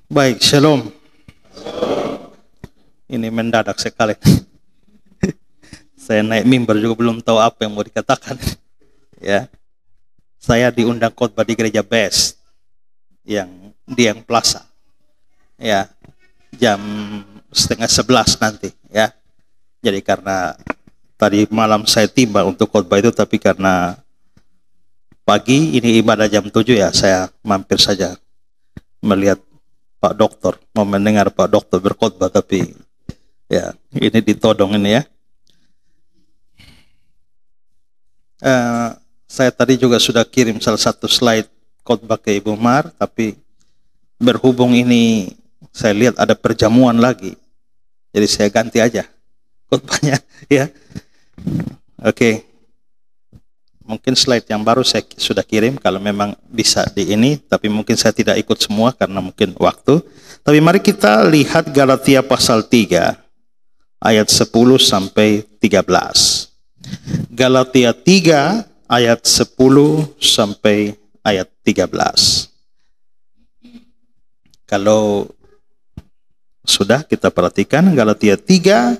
Baik, shalom. Ini mendadak sekali. Saya naik mimbar juga belum tahu apa yang mau dikatakan. Ya, saya diundang khotbah di gereja Best yang di Yang Plaza. Ya, jam 10:30 nanti. Ya, jadi karena tadi malam saya tiba untuk khotbah itu, tapi karena pagi ini ibadah jam 7 ya, saya mampir saja melihat Pak Dokter, mau mendengar Pak Dokter berkhotbah, tapi ya ini ditodong ini ya. Saya tadi juga sudah kirim salah satu slide khotbah ke Ibu Mar, tapi berhubung ini saya lihat ada perjamuan lagi, jadi saya ganti aja khotbahnya ya. Oke. Mungkin slide yang baru saya sudah kirim kalau memang bisa di ini, tapi mungkin saya tidak ikut semua karena mungkin waktu. Tapi mari kita lihat Galatia pasal 3 ayat 10 sampai 13. Galatia 3 ayat 10 sampai ayat 13. Kalau sudah kita perhatikan Galatia 3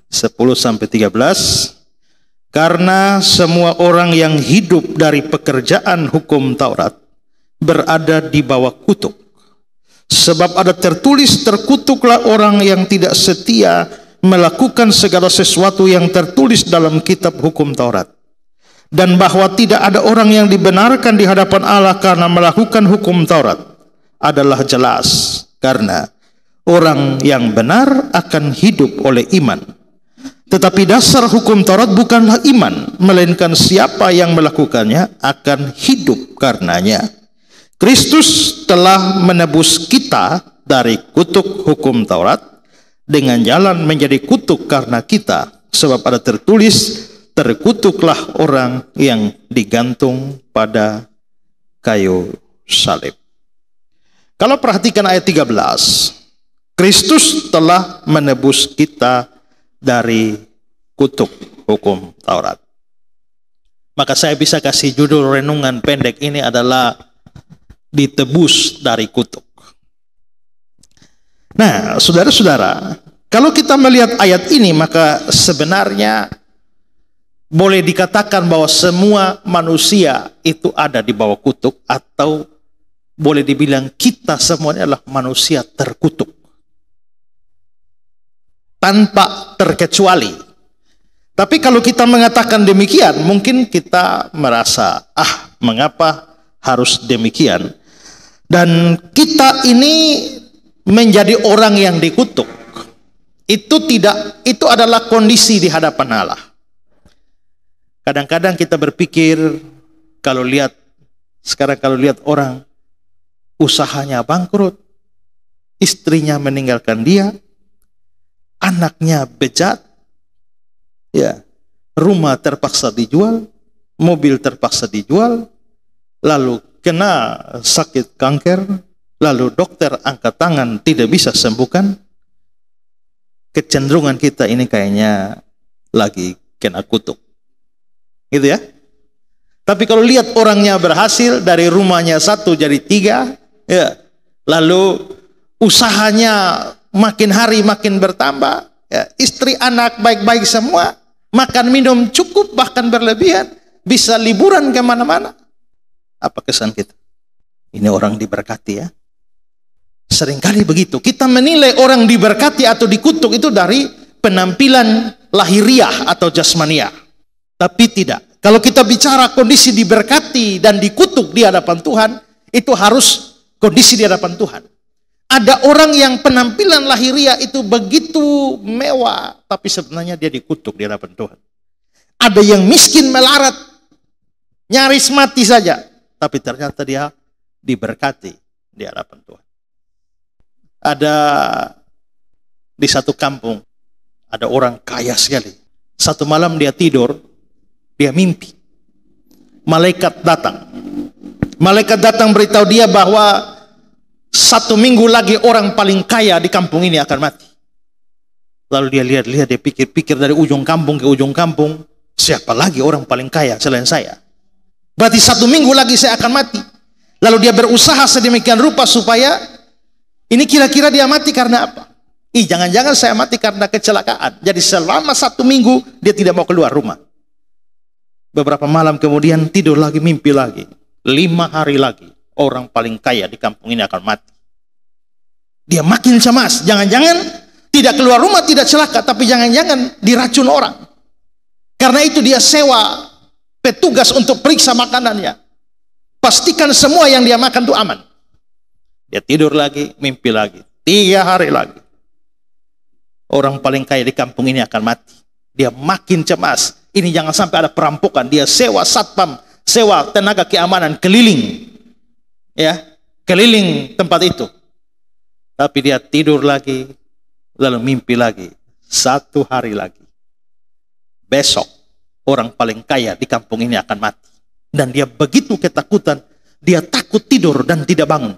10 sampai 13. Karena semua orang yang hidup dari pekerjaan hukum Taurat berada di bawah kutuk. Sebab ada tertulis, terkutuklah orang yang tidak setia melakukan segala sesuatu yang tertulis dalam kitab hukum Taurat. Dan bahwa tidak ada orang yang dibenarkan di hadapan Allah karena melakukan hukum Taurat adalah jelas. Karena orang yang benar akan hidup oleh iman. Tetapi dasar hukum Taurat bukanlah iman, melainkan siapa yang melakukannya akan hidup karenanya. Kristus telah menebus kita dari kutuk hukum Taurat dengan jalan menjadi kutuk karena kita. Sebab ada tertulis, terkutuklah orang yang digantung pada kayu salib. Kalau perhatikan ayat 13, Kristus telah menebus kita dari kutuk hukum Taurat. Maka saya bisa kasih judul renungan pendek ini adalah ditebus dari kutuk. Nah, saudara-saudara, kalau kita melihat ayat ini, maka sebenarnya boleh dikatakan bahwa semua manusia itu ada di bawah kutuk, atau boleh dibilang kita semuanya adalah manusia terkutuk. Tanpa terkecuali. Tapi kalau kita mengatakan demikian, mungkin kita merasa, mengapa harus demikian? Dan kita ini menjadi orang yang dikutuk. Itu adalah kondisi di hadapan Allah. Kadang-kadang kita berpikir, sekarang kalau lihat orang, usahanya bangkrut, istrinya meninggalkan dia, anaknya bejat, ya, rumah terpaksa dijual, mobil terpaksa dijual, lalu kena sakit kanker, lalu dokter angkat tangan tidak bisa sembuhkan. Kecenderungan kita ini kayaknya lagi kena kutuk, gitu ya. Tapi kalau lihat orangnya berhasil, dari rumahnya 1 jadi 3, ya, lalu usahanya makin hari makin bertambah, ya, istri anak baik-baik semua, makan minum cukup bahkan berlebihan, bisa liburan kemana-mana. Apa kesan kita? Ini orang diberkati ya. Seringkali begitu. Kita menilai orang diberkati atau dikutuk itu dari penampilan lahiriah atau jasmaniah. Tapi tidak. Kalau kita bicara kondisi diberkati dan dikutuk di hadapan Tuhan, itu harus kondisi di hadapan Tuhan. Ada orang yang penampilan lahiriah itu begitu mewah, tapi sebenarnya dia dikutuk di hadapan Tuhan. Ada yang miskin melarat, nyaris mati saja, tapi ternyata dia diberkati di hadapan Tuhan. Ada di satu kampung, ada orang kaya sekali. Satu malam dia tidur, dia mimpi. Malaikat datang. Malaikat datang beritahu dia bahwa 1 minggu lagi orang paling kaya di kampung ini akan mati. Lalu dia lihat-lihat, dia pikir-pikir dari ujung kampung ke ujung kampung, siapa lagi orang paling kaya selain saya? Berarti 1 minggu lagi saya akan mati. Lalu dia berusaha sedemikian rupa supaya Ini kira-kira dia mati karena apa? Jangan-jangan saya mati karena kecelakaan. Jadi selama 1 minggu dia tidak mau keluar rumah. Beberapa malam kemudian tidur lagi, mimpi lagi. 5 hari lagi orang paling kaya di kampung ini akan mati. Dia makin cemas. Jangan-jangan tidak keluar rumah, tidak celaka, tapi jangan-jangan diracun orang. Karena itu dia sewa petugas untuk periksa makanannya. Pastikan semua yang dia makan itu aman. Dia tidur lagi, mimpi lagi. 3 hari lagi. Orang paling kaya di kampung ini akan mati. Dia makin cemas. Ini jangan sampai ada perampokan. Dia sewa satpam, sewa tenaga keamanan keliling. Ya, keliling tempat itu. Tapi dia tidur lagi, lalu mimpi lagi. 1 hari lagi. Besok, orang paling kaya di kampung ini akan mati. Dan dia begitu ketakutan, dia takut tidur dan tidak bangun.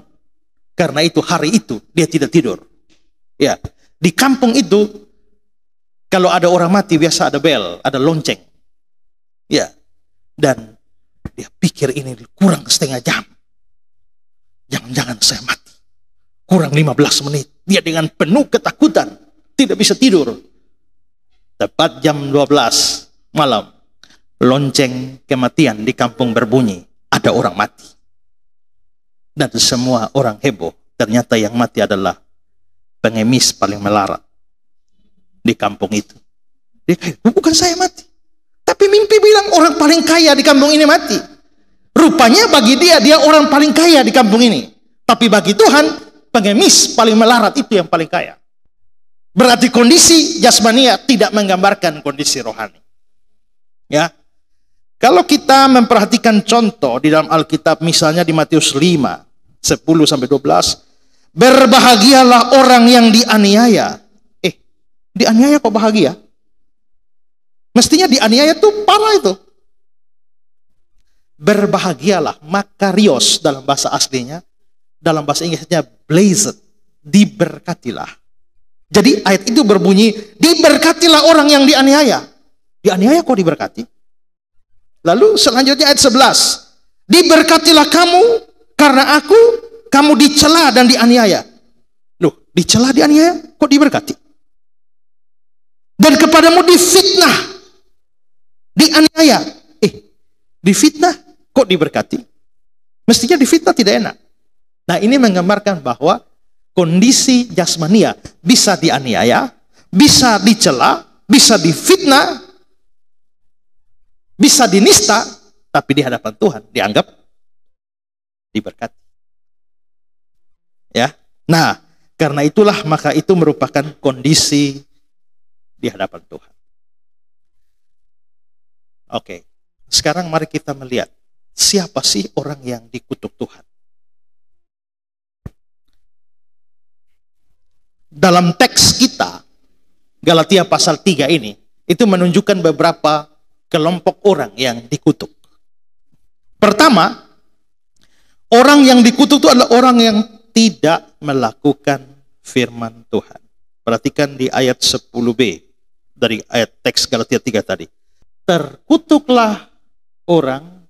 Karena itu hari itu dia tidak tidur. Ya, di kampung itu kalau ada orang mati biasa ada bel, ada lonceng. Ya. Dan dia pikir ini kurang setengah jam. Jangan-jangan saya mati. Kurang 15 menit. Dia dengan penuh ketakutan tidak bisa tidur. Tepat jam 12 malam, lonceng kematian di kampung berbunyi. Ada orang mati. Dan semua orang heboh. Ternyata yang mati adalah pengemis paling melarat di kampung itu. Dia kata, bukan saya mati. Tapi mimpi bilang orang paling kaya di kampung ini mati. Rupanya bagi dia, dia orang paling kaya di kampung ini. Tapi bagi Tuhan, pengemis paling melarat itu yang paling kaya. Berarti kondisi jasmania tidak menggambarkan kondisi rohani. Ya. Kalau kita memperhatikan contoh di dalam Alkitab, misalnya di Matius 5, 10-12, berbahagialah orang yang dianiaya. Dianiaya kok bahagia? Mestinya dianiaya itu parah itu. Berbahagialah, makarios dalam bahasa aslinya, dalam bahasa Inggrisnya blessed, diberkatilah. Jadi ayat itu berbunyi, diberkatilah orang yang dianiaya. Dianiaya kok diberkati? Lalu selanjutnya ayat 11. Diberkatilah kamu karena kamu dicela dan dianiaya. Loh, dicela dianiaya kok diberkati? Dan kepadamu difitnah, dianiaya. Difitnah kok diberkati? Mestinya difitnah tidak enak. Nah, ini menggambarkan bahwa kondisi jasmania bisa dianiaya, bisa dicela, bisa difitnah, bisa dinista, tapi di hadapan Tuhan dianggap diberkati. Ya. Nah, karena itulah maka itu merupakan kondisi di hadapan Tuhan. Oke. Sekarang mari kita melihat siapa sih orang yang dikutuk Tuhan. Dalam teks kita Galatia pasal 3 ini itu menunjukkan beberapa kelompok orang yang dikutuk. Pertama, orang yang dikutuk itu adalah orang yang tidak melakukan firman Tuhan. Perhatikan di ayat 10b dari ayat teks Galatia 3 tadi. Terkutuklah orang.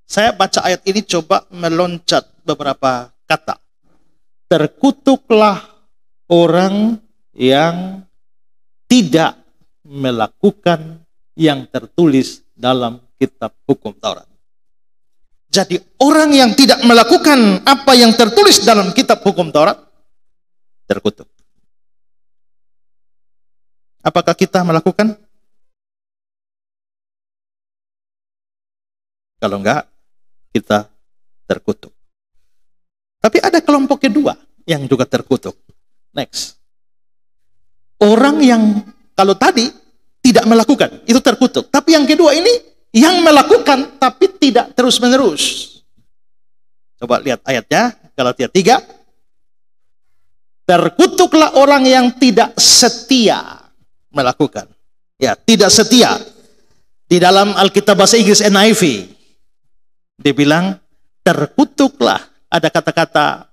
Saya baca ayat ini coba meloncat beberapa kata. Terkutuklah orang yang tidak melakukan yang tertulis dalam kitab hukum Taurat. Jadi orang yang tidak melakukan apa yang tertulis dalam kitab hukum Taurat terkutuk. Apakah kita melakukan? Kalau enggak, kita terkutuk. Tapi ada kelompok kedua yang juga terkutuk. Next. Orang yang kalau tadi tidak melakukan, itu terkutuk. Tapi yang kedua ini, yang melakukan tapi tidak terus-menerus. Coba lihat ayatnya, Galatia 3. Terkutuklah orang yang tidak setia melakukan. Ya, tidak setia. Di dalam Alkitab bahasa Inggris NIV, dia bilang, terkutuklah. Ada kata-kata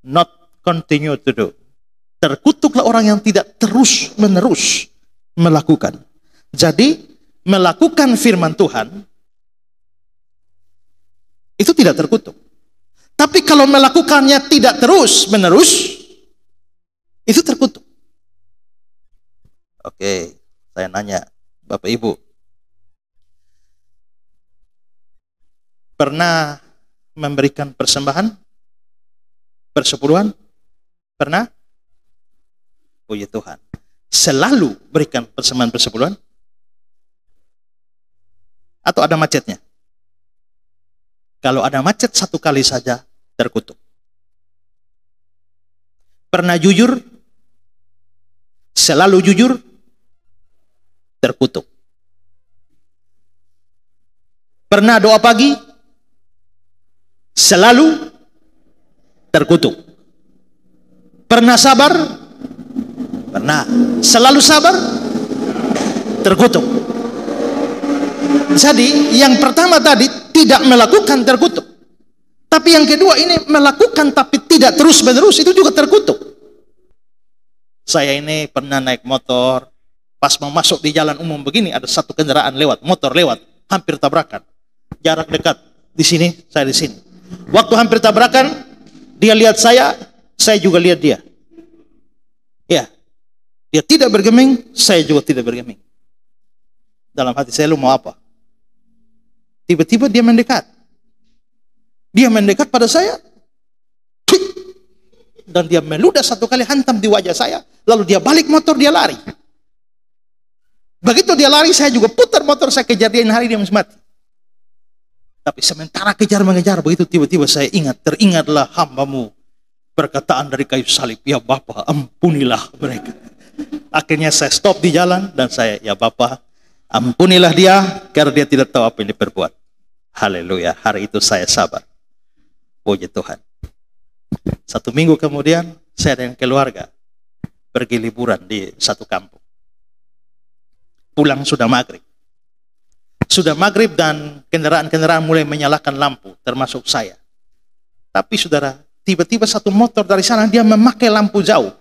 not continue to do. Terkutuklah orang yang tidak terus-menerus melakukan. Jadi, melakukan firman Tuhan, itu tidak terkutuk. Tapi kalau melakukannya tidak terus menerus, itu terkutuk. Oke, saya nanya, Bapak Ibu, pernah memberikan persembahan, persepuluhan? Pernah? Puji Tuhan. Selalu berikan persembahan persepuluhan? Atau ada macetnya? Kalau ada macet satu kali saja, terkutuk. Pernah jujur? Selalu jujur? Terkutuk. Pernah doa pagi? Selalu? Terkutuk. Pernah sabar? Pernah. Selalu sabar? Terkutuk. Jadi yang pertama tadi tidak melakukan, terkutuk. Tapi yang kedua ini melakukan tapi tidak terus menerus, itu juga terkutuk. Saya ini pernah naik motor, pas mau masuk di jalan umum begini, ada satu kendaraan lewat, motor lewat, hampir tabrakan. Jarak dekat, di sini, saya di sini. Waktu hampir tabrakan, dia lihat saya juga lihat dia. Ya, dia tidak bergeming, saya juga tidak bergeming. Dalam hati saya, lu mau apa? Tiba-tiba dia mendekat. Dia mendekat pada saya. Dan dia meludah satu kali, hantam di wajah saya. Lalu dia balik motor, dia lari. Begitu dia lari, saya juga putar motor, saya kejar dia, hari dia mati. Tapi sementara kejar mengejar, begitu tiba-tiba saya teringatlah hambamu, perkataan dari kayu salib, ya Bapa, ampunilah mereka. Akhirnya saya stop di jalan, dan saya, ya Bapa, ampunilah dia, karena dia tidak tahu apa yang diperbuat. Haleluya, hari itu saya sabar. Puji Tuhan. 1 minggu kemudian, saya dengan keluarga pergi liburan di satu kampung. Pulang sudah maghrib. Sudah maghrib dan kendaraan-kendaraan mulai menyalakan lampu, termasuk saya. Tapi saudara, tiba-tiba satu motor dari sana, dia memakai lampu jauh.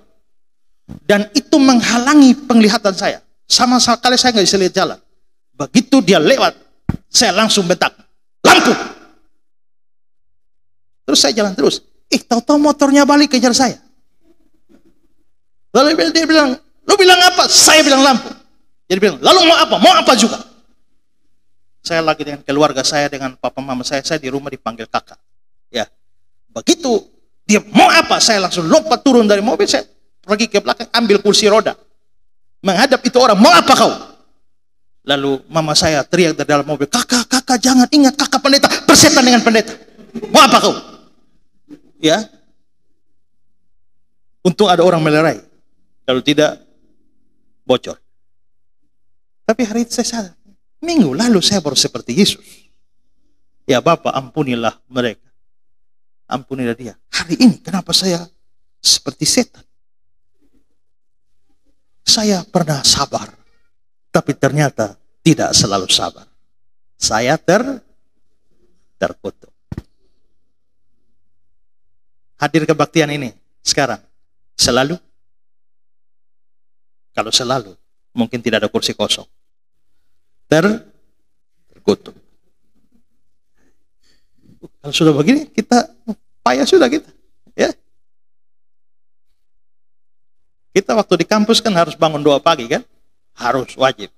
Dan itu menghalangi penglihatan saya. Sama sekali saya nggak bisa lihat jalan. Begitu dia lewat, saya langsung bentak, lampu! Terus saya jalan terus. Tahu-tahu motornya balik kejar saya. Lalu dia bilang, lu bilang apa? Saya bilang lampu. Jadi bilang, lalu mau apa? Mau apa juga? Saya lagi dengan keluarga saya, dengan papa mama saya di rumah dipanggil kakak. Ya, begitu dia mau apa? Saya langsung lompat turun dari mobil, saya pergi ke belakang, ambil kursi roda, menghadap itu orang. Mau apa kau? Lalu mama saya teriak dari dalam mobil, kakak jangan, ingat kakak pendeta, persetan dengan pendeta. Mau apa kau? Ya, untung ada orang melerai, kalau tidak bocor. Tapi hari itu saya sadar, minggu lalu saya baru seperti Yesus. Ya Bapa, ampunilah mereka, ampunilah dia. Hari ini kenapa saya seperti setan? Saya pernah sabar, tapi ternyata tidak selalu sabar. Saya terkutuk. Hadir kebaktian ini sekarang selalu? Kalau selalu, mungkin tidak ada kursi kosong. Terkutuk. Kalau sudah begini, kita payah sudah kita. Ya. Kita waktu di kampus kan harus bangun doa pagi kan? Harus, wajib.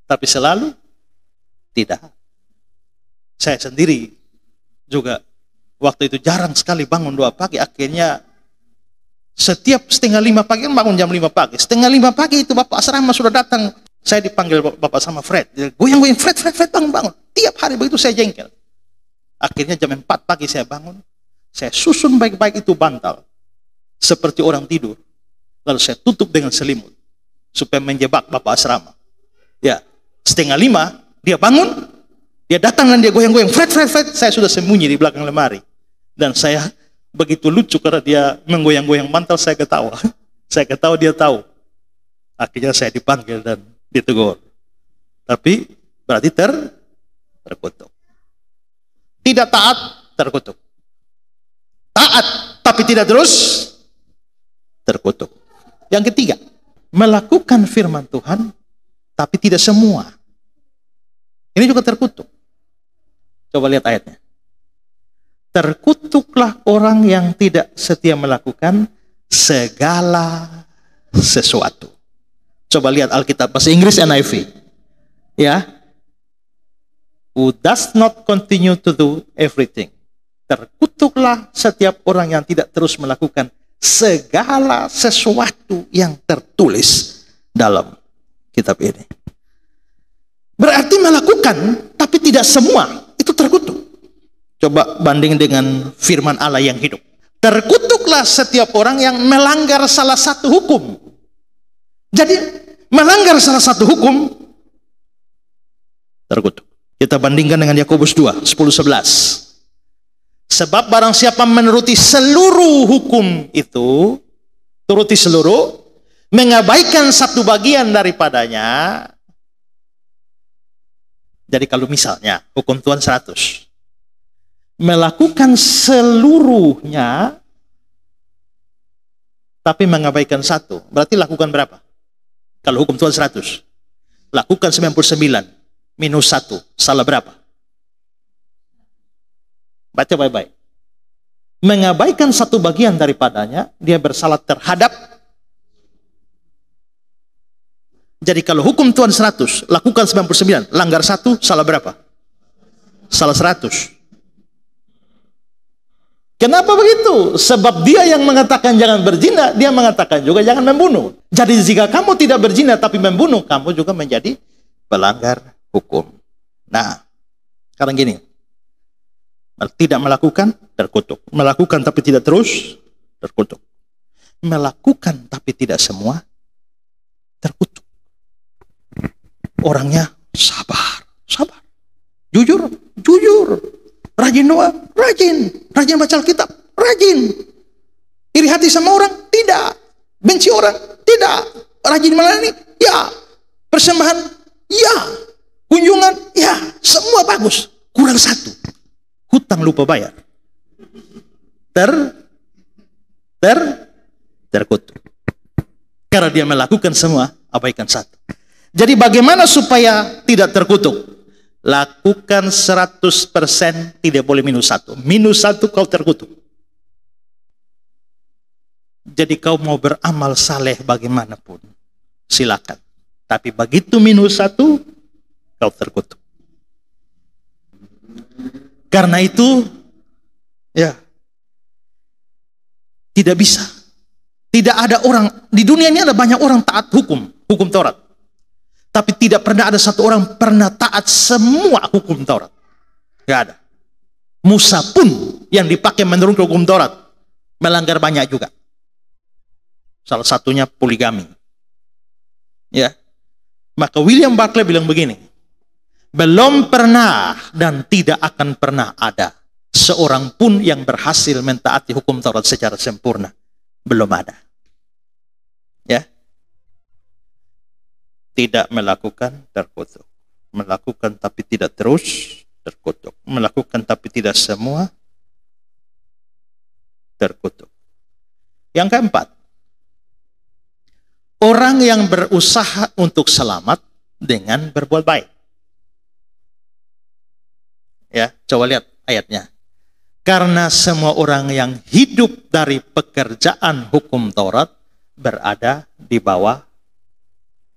Tapi selalu tidak. Saya sendiri juga waktu itu jarang sekali bangun doa pagi. Akhirnya setiap 4:30 pagi kan bangun jam 5 pagi. 4:30 pagi itu Bapak asrama sudah datang. Saya dipanggil Bapak sama Fred. Goyang-goyang, Fred, bangun. Tiap hari begitu saya jengkel. Akhirnya jam 4 pagi saya bangun. Saya susun baik-baik itu bantal. Seperti orang tidur. Lalu saya tutup dengan selimut. Supaya menjebak Bapak asrama. Ya, 4:30 dia bangun. Dia datang dan dia goyang-goyang. Fred. Saya sudah sembunyi di belakang lemari. Dan saya begitu lucu karena dia menggoyang-goyang bantal, saya ketawa. Saya ketawa, dia tahu. Akhirnya saya dipanggil dan ditegur. Tapi berarti terkutuk. Tidak taat, terkutuk. Taat, tapi tidak terus, terkutuk. Yang ketiga, melakukan firman Tuhan, tapi tidak semua. Ini juga terkutuk. Coba lihat ayatnya. terkutuklah orang yang tidak setia melakukan segala sesuatu. Coba lihat Alkitab bahasa Inggris NIV. Ya. Who does not continue to do everything. Terkutuklah setiap orang yang tidak terus melakukan segala sesuatu yang tertulis dalam kitab ini. Berarti melakukan, tapi tidak semua, itu terkutuk. Coba banding dengan firman Allah yang hidup. Terkutuklah setiap orang yang melanggar salah satu hukum. Jadi, melanggar salah satu hukum, terkutuk. Kita bandingkan dengan Yakobus 2, 10-11. Sebab barang siapa menuruti seluruh hukum itu, turuti seluruh, mengabaikan satu bagian daripadanya. Jadi kalau misalnya, hukum Tuhan 100, melakukan seluruhnya, tapi mengabaikan satu, berarti lakukan berapa? Kalau hukum Tuhan 100, lakukan 99, minus 1, salah berapa? Baca baik-baik. Mengabaikan satu bagian daripadanya, dia bersalah terhadap. Jadi kalau hukum Tuhan 100, lakukan 99, langgar satu, salah berapa? Salah 100. Kenapa begitu? Sebab dia yang mengatakan jangan berzina, dia mengatakan juga jangan membunuh. Jadi jika kamu tidak berzina tapi membunuh, kamu juga menjadi pelanggar hukum. Nah, sekarang gini. Tidak melakukan, terkutuk. Melakukan tapi tidak terus, terkutuk. Melakukan tapi tidak semua, terkutuk. Orangnya sabar, sabar. Jujur, jujur. Rajin doa, rajin. Rajin baca Alkitab, rajin. Iri hati sama orang, tidak. Benci orang, tidak. Rajin melayani, ya. Persembahan, ya. Kunjungan, ya. Semua bagus. Kurang satu. Hutang lupa bayar. Terkutuk. Karena dia melakukan semua, abaikan satu. Jadi bagaimana supaya tidak terkutuk? Lakukan 100%, tidak boleh minus satu. Minus satu kau terkutuk. Jadi kau mau beramal saleh bagaimanapun, silakan. Tapi begitu minus satu, kau terkutuk. Karena itu, ya, tidak bisa. Tidak ada orang, di dunia ini ada banyak orang taat hukum Taurat. Tapi tidak pernah ada satu orang pernah taat semua hukum Taurat. Tidak ada. Musa pun yang dipakai menurunkan hukum Taurat, melanggar banyak juga. Salah satunya poligami. Ya. Maka William Barclay bilang begini, belum pernah dan tidak akan pernah ada seorang pun yang berhasil mentaati hukum Taurat secara sempurna. Belum ada. Ya. Tidak melakukan, terkutuk. Melakukan tapi tidak terus, terkutuk. Melakukan tapi tidak semua, terkutuk. Yang keempat, orang yang berusaha untuk selamat dengan berbuat baik. Ya, coba lihat ayatnya. Karena semua orang yang hidup dari pekerjaan hukum Taurat berada di bawah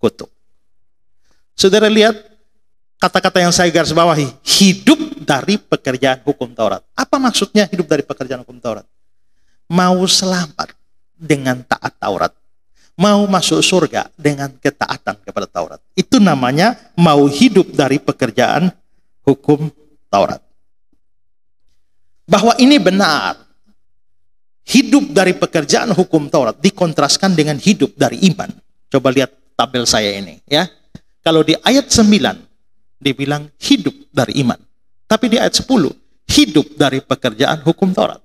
kutuk. Saudara lihat kata-kata yang saya garis bawahi, hidup dari pekerjaan hukum Taurat. Apa maksudnya hidup dari pekerjaan hukum Taurat? Mau selamat dengan taat Taurat. Mau masuk surga dengan ketaatan kepada Taurat. Itu namanya mau hidup dari pekerjaan hukum Taurat. Bahwa ini benar. Hidup dari pekerjaan hukum Taurat dikontraskan dengan hidup dari iman. Coba lihat tabel saya ini, ya. Kalau di ayat 9 dibilang hidup dari iman. Tapi di ayat 10 hidup dari pekerjaan hukum Taurat.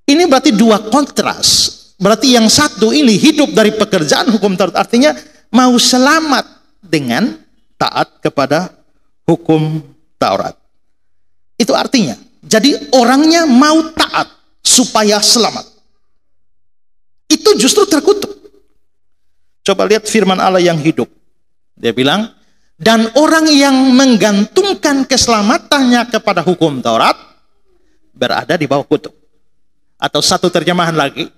Ini berarti dua kontras. Berarti yang satu ini hidup dari pekerjaan hukum Taurat. Artinya mau selamat dengan taat kepada hukum Taurat. Itu artinya. Jadi orangnya mau taat supaya selamat. Itu justru terkutuk. Coba lihat firman Allah yang hidup. Dia bilang, dan orang yang menggantungkan keselamatannya kepada hukum Taurat, berada di bawah kutuk. Atau satu terjemahan lagi,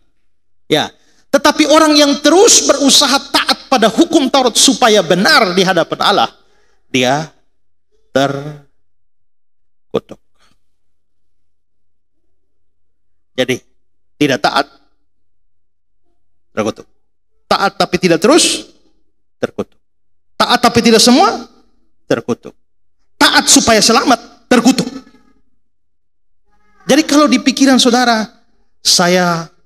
ya, tetapi orang yang terus berusaha taat pada hukum Taurat supaya benar di hadapan Allah, dia terkutuk. Jadi, tidak taat, terkutuk. Taat tapi tidak terus, terkutuk. Taat tapi tidak semua, terkutuk. Taat supaya selamat, terkutuk. Jadi kalau di pikiran saudara,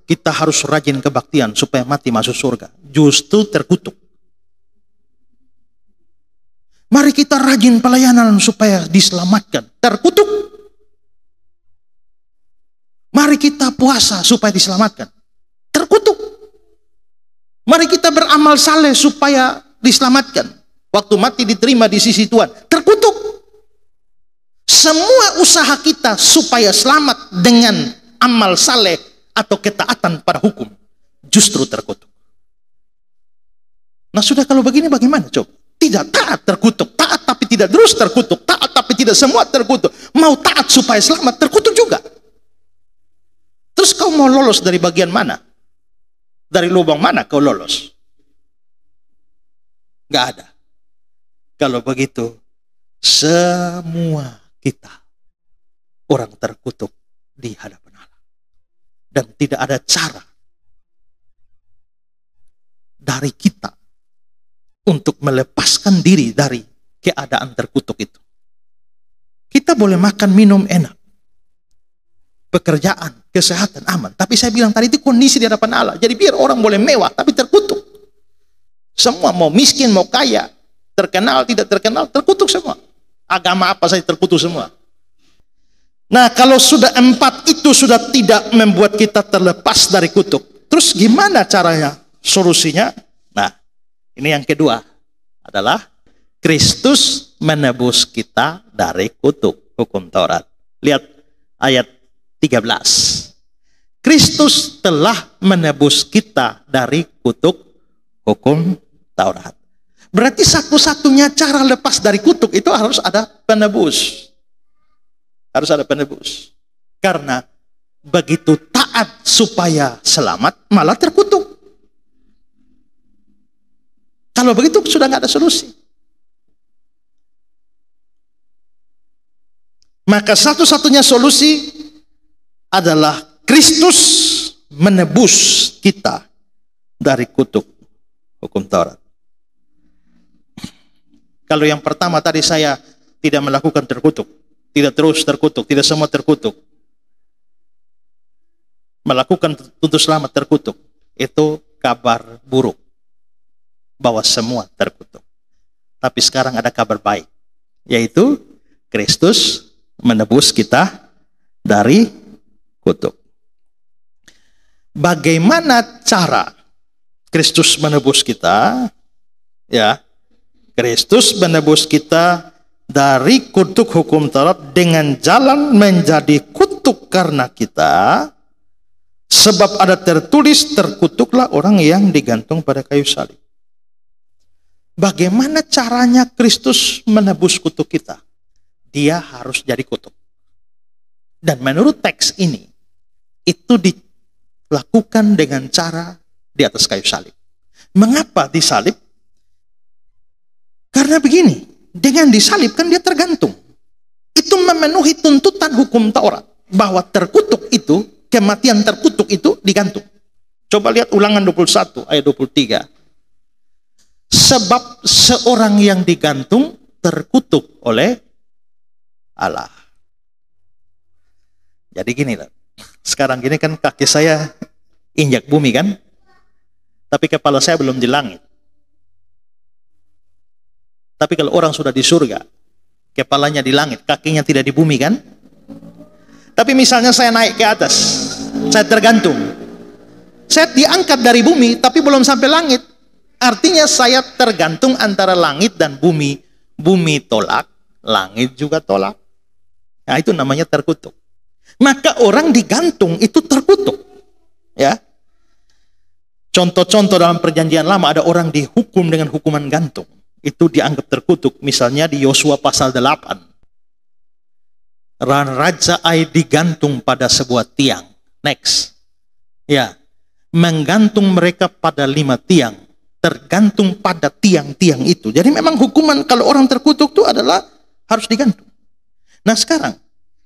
kita harus rajin kebaktian supaya mati masuk surga, justru terkutuk. Mari kita rajin pelayanan supaya diselamatkan, terkutuk. Mari kita puasa supaya diselamatkan, terkutuk. Mari kita beramal saleh supaya diselamatkan, waktu mati diterima di sisi Tuhan, terkutuk. Semua usaha kita supaya selamat dengan amal saleh atau ketaatan pada hukum justru terkutuk. Nah sudah, kalau begini bagaimana coba? Tidak taat terkutuk, taat tapi tidak terus terkutuk, taat tapi tidak semua terkutuk. Mau taat supaya selamat, terkutuk juga. Terus kau mau lolos dari bagian mana? Dari lubang mana kau lolos? Gak ada. Kalau begitu, semua kita orang terkutuk di hadapan Allah. Dan tidak ada cara dari kita untuk melepaskan diri dari keadaan terkutuk itu. Kita boleh makan, minum enak, pekerjaan, kesehatan aman. Tapi saya bilang tadi itu kondisi di hadapan Allah. Jadi biar orang boleh mewah, tapi terkutuk. Semua mau miskin, mau kaya, terkenal, tidak terkenal, terkutuk semua. Agama apa saja terkutuk semua. Nah kalau sudah 4 itu sudah tidak membuat kita terlepas dari kutuk, terus gimana caranya? Solusinya? Nah ini yang kedua adalah Kristus menebus kita dari kutuk hukum Taurat. Lihat ayat 13. Kristus telah menebus kita dari kutuk hukum Taurat. Berarti satu-satunya cara lepas dari kutuk itu harus ada penebus. Harus ada penebus. Karena begitu taat supaya selamat, malah terkutuk. Kalau begitu sudah nggak ada solusi. Maka satu-satunya solusi adalah Kristus menebus kita dari kutuk hukum Taurat. Kalau yang pertama tadi saya tidak melakukan terkutuk, tidak terus terkutuk, tidak semua terkutuk. Melakukan tuntut selamat terkutuk, itu kabar buruk bahwa semua terkutuk. Tapi sekarang ada kabar baik, yaitu Kristus menebus kita dari kutuk. Bagaimana cara Kristus menebus kita? Ya, Kristus menebus kita dari kutuk hukum Taurat dengan jalan menjadi kutuk karena kita, sebab ada tertulis, terkutuklah orang yang digantung pada kayu salib. Bagaimana caranya Kristus menebus kutuk kita? Dia harus jadi kutuk. Dan menurut teks ini, itu dilakukan dengan cara di atas kayu salib. Mengapa disalib? Karena begini, dengan disalib kan dia tergantung. Itu memenuhi tuntutan hukum Taurat, bahwa terkutuk itu, kematian terkutuk itu digantung. Coba lihat Ulangan 21 ayat 23. Sebab seorang yang digantung terkutuk oleh Allah. Jadi gini lah, sekarang gini kan kaki saya injak bumi kan, tapi kepala saya belum di langit. Tapi kalau orang sudah di surga, kepalanya di langit, kakinya tidak di bumi kan. Tapi misalnya saya naik ke atas, saya tergantung, saya diangkat dari bumi tapi belum sampai langit. Artinya saya tergantung antara langit dan bumi. Bumi tolak, langit juga tolak. Nah itu namanya terkutuk. Maka orang digantung itu terkutuk. Ya. Contoh-contoh dalam perjanjian lama, ada orang dihukum dengan hukuman gantung. Itu dianggap terkutuk. Misalnya di Yosua pasal 8. Raja Ai digantung pada sebuah tiang. Next. Ya, menggantung mereka pada 5 tiang. Tergantung pada tiang-tiang itu. Jadi memang hukuman kalau orang terkutuk itu adalah harus digantung. Nah sekarang,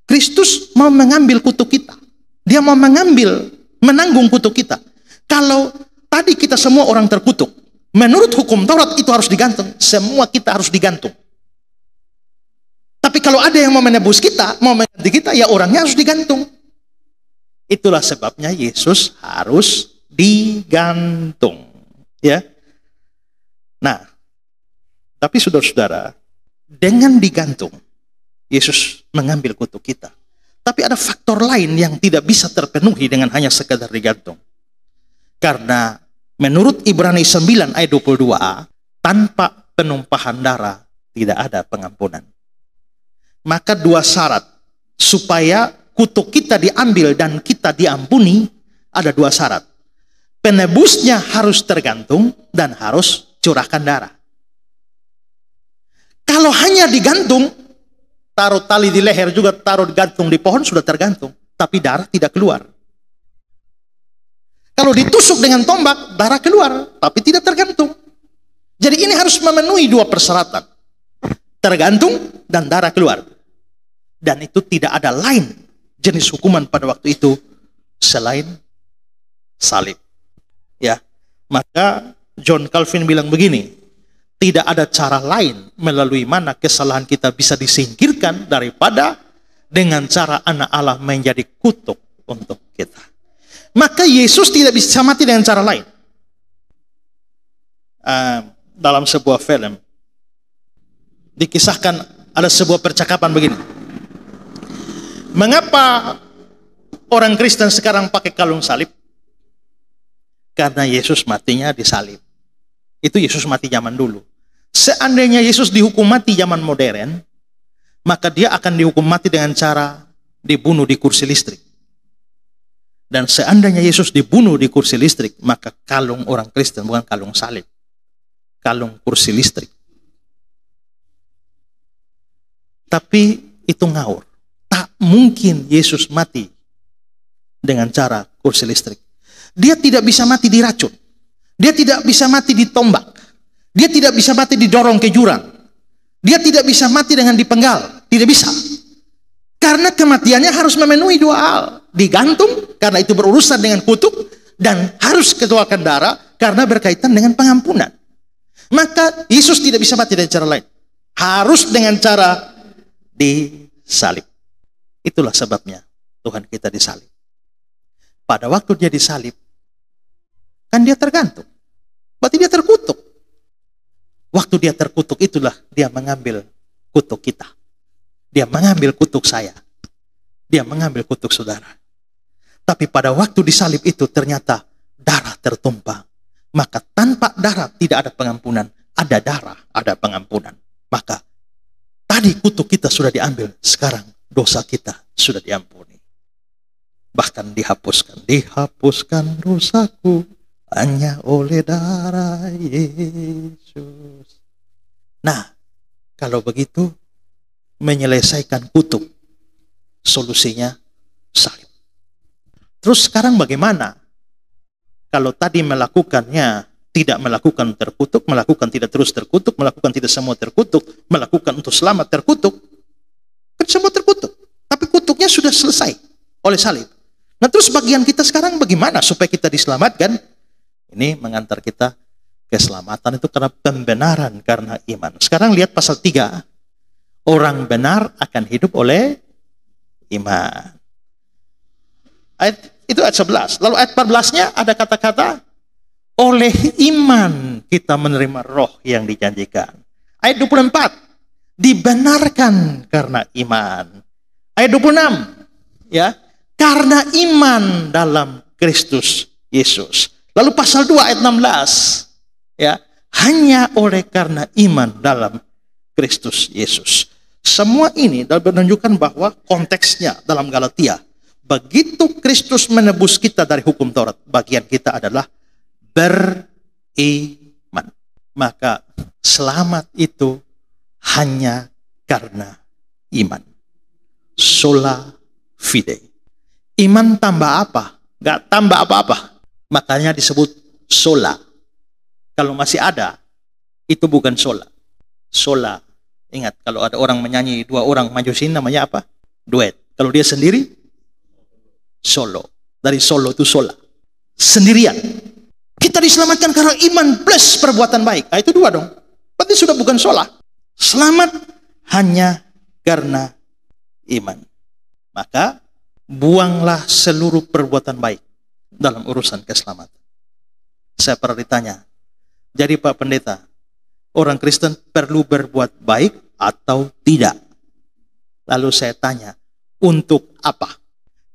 Kristus mau mengambil kutuk kita. Dia mau menanggung kutuk kita. Kalau tadi kita semua orang terkutuk, menurut hukum Taurat itu harus digantung. Semua kita harus digantung. Tapi kalau ada yang mau menebus kita, mau mengganti kita, ya orangnya harus digantung. Itulah sebabnya Yesus harus digantung. Ya. Nah, tapi saudara-saudara, dengan digantung, Yesus mengambil kutuk kita. Tapi ada faktor lain yang tidak bisa terpenuhi dengan hanya sekadar digantung. Karena menurut Ibrani 9 ayat 22, tanpa penumpahan darah tidak ada pengampunan. Maka 2 syarat supaya kutuk kita diambil dan kita diampuni, ada 2 syarat. Penebusnya harus tergantung dan harus curahkan darah. Kalau hanya digantung, taruh tali di leher juga, taruh gantung di pohon sudah tergantung, tapi darah tidak keluar. Kalau ditusuk dengan tombak, darah keluar, tapi tidak tergantung. Jadi ini harus memenuhi 2 persyaratan. Tergantung dan darah keluar. Dan itu tidak ada lain jenis hukuman pada waktu itu selain salib. Ya, maka John Calvin bilang begini, tidak ada cara lain melalui mana kesalahan kita bisa disingkirkan daripada dengan cara anak Allah menjadi kutuk untuk kita. Maka Yesus tidak bisa mati dengan cara lain. Dalam sebuah film dikisahkan ada sebuah percakapan begini. Mengapa orang Kristen sekarang pakai kalung salib? Karena Yesus matinya disalib. Itu Yesus mati zaman dulu. Seandainya Yesus dihukum mati zaman modern, maka dia akan dihukum mati dengan cara dibunuh di kursi listrik. Dan seandainya Yesus dibunuh di kursi listrik, maka kalung orang Kristen bukan kalung salib, kalung kursi listrik. Tapi itu ngawur. Tak mungkin Yesus mati dengan cara kursi listrik. Dia tidak bisa mati diracun. Dia tidak bisa mati ditombak. Dia tidak bisa mati didorong ke jurang. Dia tidak bisa mati dengan dipenggal. Tidak bisa. Karena kematiannya harus memenuhi 2 hal. Digantung, karena itu berurusan dengan kutuk. Dan harus keluarkan darah, karena berkaitan dengan pengampunan. Maka Yesus tidak bisa mati dengan cara lain. Harus dengan cara disalib. Itulah sebabnya Tuhan kita disalib. Pada waktu dia disalib, kan dia tergantung. Berarti dia terkutuk. Waktu dia terkutuk itulah dia mengambil kutuk kita. Dia mengambil kutuk saya. Dia mengambil kutuk saudara. Tapi pada waktu disalib itu ternyata darah tertumpah. Maka tanpa darah tidak ada pengampunan. Ada darah, ada pengampunan. Maka tadi kutuk kita sudah diambil. Sekarang dosa kita sudah diampuni. Bahkan dihapuskan. Dihapuskan dosaku hanya oleh darah Yesus. Nah, kalau begitu menyelesaikan kutuk, solusinya salib. Terus sekarang bagaimana? Kalau tadi melakukannya tidak melakukan terkutuk, melakukan tidak terus terkutuk, melakukan tidak semua terkutuk, melakukan untuk selamat terkutuk, kan semua terkutuk. Tapi kutuknya sudah selesai oleh salib. Nah terus bagian kita sekarang bagaimana supaya kita diselamatkan? Ini mengantar kita keselamatan itu karena pembenaran karena iman. Sekarang lihat pasal 3. Orang benar akan hidup oleh iman. Itu ayat 11. Lalu ayat 14-nya ada kata-kata oleh iman kita menerima roh yang dijanjikan. Ayat 24. Dibenarkan karena iman. Ayat 26. Ya, karena iman dalam Kristus Yesus. Lalu pasal 2 ayat 16. Ya, hanya oleh karena iman dalam Kristus Yesus. Semua ini menunjukkan bahwa konteksnya dalam Galatia. Begitu Kristus menebus kita dari hukum Taurat, bagian kita adalah beriman. Maka selamat itu hanya karena iman. sola fide. Iman tambah apa? Gak tambah apa-apa. Makanya disebut sola. Kalau masih ada, itu bukan sola. Sola. Ingat, kalau ada orang menyanyi, dua orang maju sini, namanya apa? Duet. Kalau dia sendiri, solo. Dari solo itu sola. Sendirian. Kita diselamatkan karena iman plus perbuatan baik. Nah, itu dua dong. Berarti sudah bukan sola. Selamat hanya karena iman. Maka buanglah seluruh perbuatan baik dalam urusan keselamatan. Saya pernah ditanya, jadi Pak Pendeta, orang Kristen perlu berbuat baik atau tidak? Lalu saya tanya, untuk apa?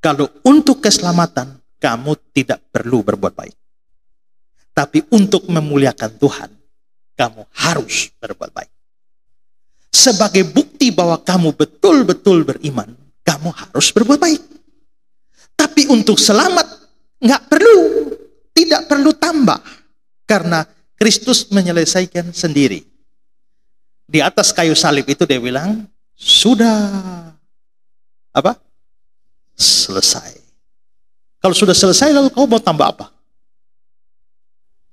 Kalau untuk keselamatan, kamu tidak perlu berbuat baik. Tapi untuk memuliakan Tuhan, kamu harus berbuat baik. Sebagai bukti bahwa kamu betul-betul beriman, kamu harus berbuat baik. Tapi untuk selamat, nggak perlu. Tidak perlu tambah. Karena Kristus menyelesaikan sendiri. Di atas kayu salib itu dia bilang, sudah apa? Selesai. Kalau sudah selesai, lalu kau mau tambah apa?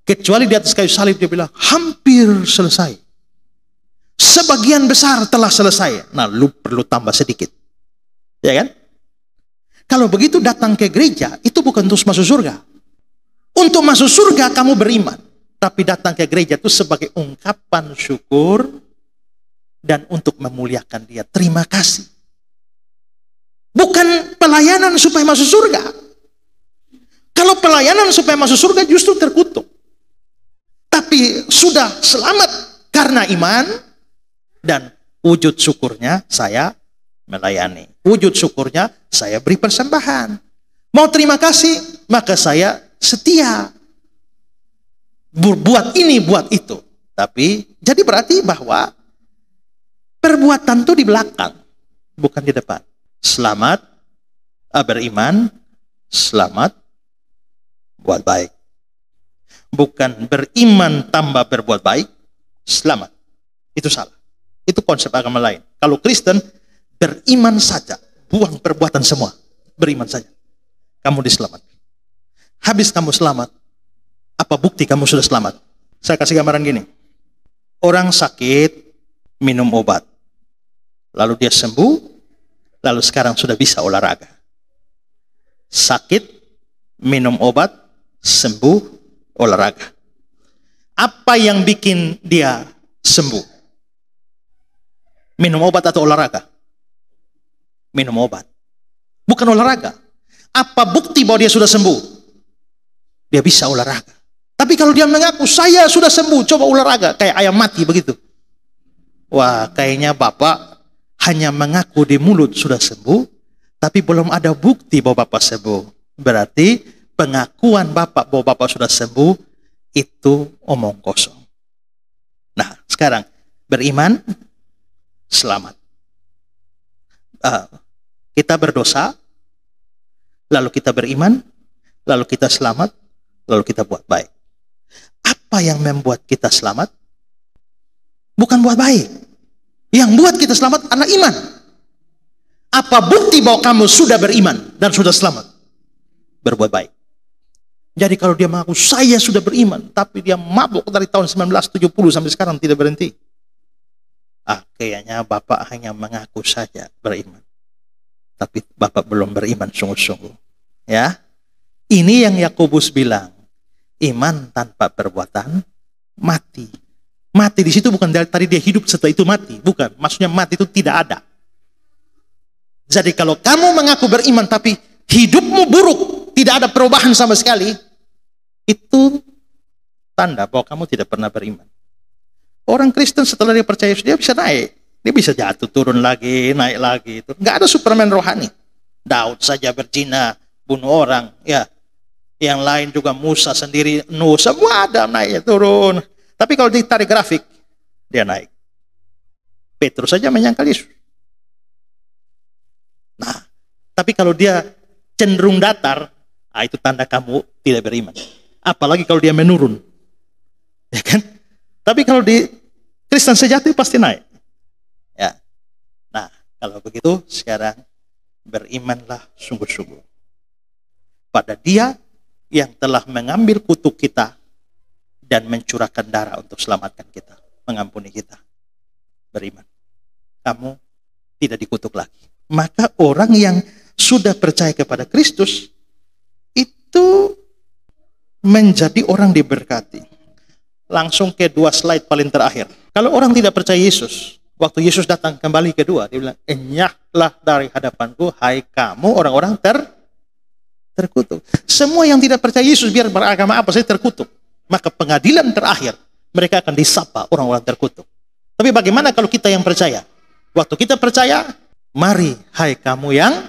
Kecuali di atas kayu salib dia bilang, hampir selesai. Sebagian besar telah selesai. Nah, lu perlu tambah sedikit. Ya kan? Kalau begitu datang ke gereja, itu bukan untuk masuk surga. Untuk masuk surga kamu beriman. Tapi datang ke gereja itu sebagai ungkapan syukur dan untuk memuliakan Dia. Terima kasih. Bukan pelayanan supaya masuk surga. Kalau pelayanan supaya masuk surga justru terkutuk. Tapi sudah selamat karena iman dan wujud syukurnya saya melayani. Wujud syukurnya saya beri persembahan. Mau terima kasih, maka saya setia. Buat ini, buat itu. Tapi, jadi berarti bahwa perbuatan itu di belakang, bukan di depan. Selamat, beriman, selamat, buat baik. Bukan beriman tambah berbuat baik, selamat. Itu salah. Itu konsep agama lain. Kalau Kristen, beriman saja, buang perbuatan semua, beriman saja. Kamu diselamatkan. Habis kamu selamat, apa bukti kamu sudah selamat? Saya kasih gambaran gini. Orang sakit, minum obat. Lalu dia sembuh, lalu sekarang sudah bisa olahraga. Sakit, minum obat, sembuh, olahraga. Apa yang bikin dia sembuh? Minum obat atau olahraga? Minum obat. Bukan olahraga. Apa bukti bahwa dia sudah sembuh? Dia bisa olahraga. Tapi kalau dia mengaku, saya sudah sembuh, coba olahraga. Kayak ayam mati begitu. Wah, kayaknya Bapak hanya mengaku di mulut sudah sembuh, tapi belum ada bukti bahwa Bapak sembuh. Berarti pengakuan Bapak bahwa Bapak sudah sembuh, itu omong kosong. Nah, sekarang beriman, selamat. Kita berdosa, lalu kita beriman, lalu kita selamat, lalu kita buat baik. Apa yang membuat kita selamat? Bukan buat baik. Yang buat kita selamat adalah iman. Apa bukti bahwa kamu sudah beriman dan sudah selamat? Berbuat baik. Jadi kalau dia mengaku saya sudah beriman, tapi dia mabuk dari tahun 1970 sampai sekarang tidak berhenti. Kayaknya Bapak hanya mengaku saja beriman. Tapi Bapak belum beriman sungguh-sungguh. Ya. Ini yang Yakobus bilang. Iman tanpa perbuatan mati. Mati di situ bukan dari tadi dia hidup setelah itu mati. Bukan. Maksudnya mati itu tidak ada. Jadi kalau kamu mengaku beriman tapi hidupmu buruk, tidak ada perubahan sama sekali, itu tanda bahwa kamu tidak pernah beriman. Orang Kristen setelah dia percaya dia bisa naik. Dia bisa jatuh, turun lagi, naik lagi. Nggak ada Superman rohani. Daud saja berzina, bunuh orang. Ya, yang lain juga Musa sendiri, Nuh, semua ada naik, turun. Tapi kalau ditarik grafik, dia naik. Petrus saja menyangkal Yesus. Nah, tapi kalau dia cenderung datar, itu tanda kamu tidak beriman. Apalagi kalau dia menurun. Ya kan? Tapi kalau di Kristen sejati pasti naik. Ya. Nah, kalau begitu sekarang berimanlah sungguh-sungguh pada Dia yang telah mengambil kutuk kita dan mencurahkan darah untuk selamatkan kita, mengampuni kita. Beriman. Kamu tidak dikutuk lagi. Maka orang yang sudah percaya kepada Kristus itu menjadi orang diberkati. Langsung ke 2 slide paling terakhir. Kalau orang tidak percaya Yesus, waktu Yesus datang kembali kedua, dia bilang, enyahlah dari hadapanku, hai kamu orang-orang terkutuk. Semua yang tidak percaya Yesus, biar beragama apa saja terkutuk. Maka pengadilan terakhir, mereka akan disapa orang-orang terkutuk. Tapi bagaimana kalau kita yang percaya? Waktu kita percaya, mari hai kamu yang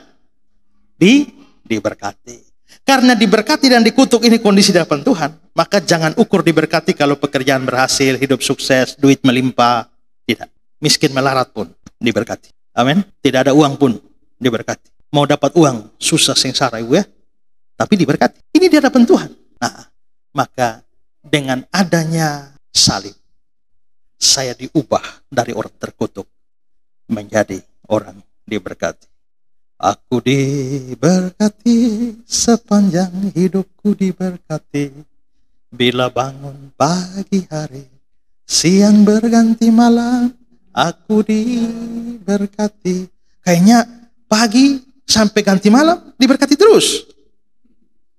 diberkati. Karena diberkati dan dikutuk ini kondisi di hadapan Tuhan, maka jangan ukur diberkati kalau pekerjaan berhasil, hidup sukses, duit melimpah. Tidak. Miskin melarat pun diberkati. Amin. Tidak ada uang pun diberkati. Mau dapat uang susah sengsara ibu ya, tapi diberkati. Ini di hadapan Tuhan. Nah, maka dengan adanya salib, saya diubah dari orang terkutuk menjadi orang diberkati. Aku diberkati, sepanjang hidupku diberkati. Bila bangun pagi hari, siang berganti malam, aku diberkati. Kayaknya pagi sampai ganti malam diberkati terus.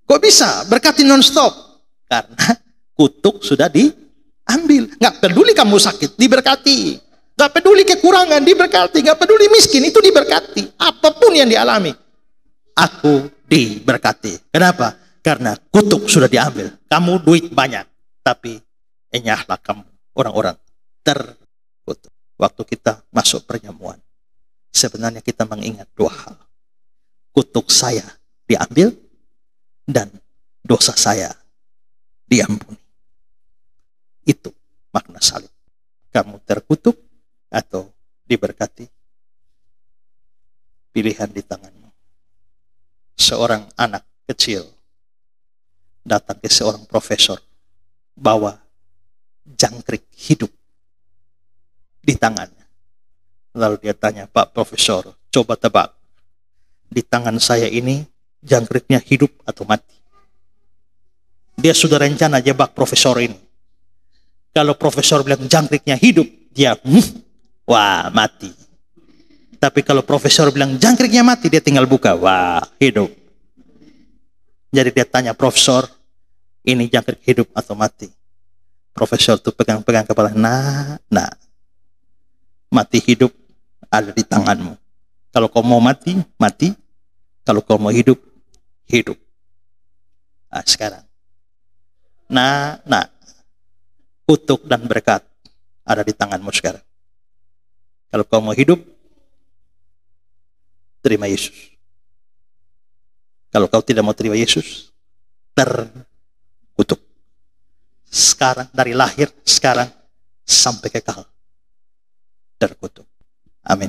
Kok bisa berkati non-stop? Karena kutuk sudah diambil. Nggak peduli kamu sakit, diberkati. Gak peduli kekurangan, diberkati. Gak peduli miskin, itu diberkati. Apapun yang dialami, aku diberkati. Kenapa? Karena kutuk sudah diambil. Kamu duit banyak, tapi enyahlah kamu orang-orang terkutuk. Waktu kita masuk perjamuan, sebenarnya kita mengingat 2 hal. Kutuk saya diambil, dan dosa saya diampuni. Itu makna salib. Kamu terkutuk atau diberkati, pilihan di tanganmu. Seorang anak kecil datang ke seorang profesor, bawa jangkrik hidup di tangannya. Lalu dia tanya, Pak Profesor, coba tebak, di tangan saya ini jangkriknya hidup atau mati? Dia sudah rencana jebak profesor ini. Kalau profesor bilang jangkriknya hidup, dia wah, mati. Tapi kalau profesor bilang jangkriknya mati, dia tinggal buka, wah, hidup. Jadi dia tanya profesor, ini jangkrik hidup atau mati? Profesor tuh pegang-pegang kepala, nah, mati hidup ada di tanganmu. Kalau kau mau mati, mati. Kalau kau mau hidup, hidup. Nah, sekarang, kutuk dan berkat ada di tanganmu sekarang. Kalau kau mau hidup, terima Yesus. Kalau kau tidak mau terima Yesus, terkutuk. Sekarang, dari lahir, sekarang, sampai kekal. Terkutuk. Amin.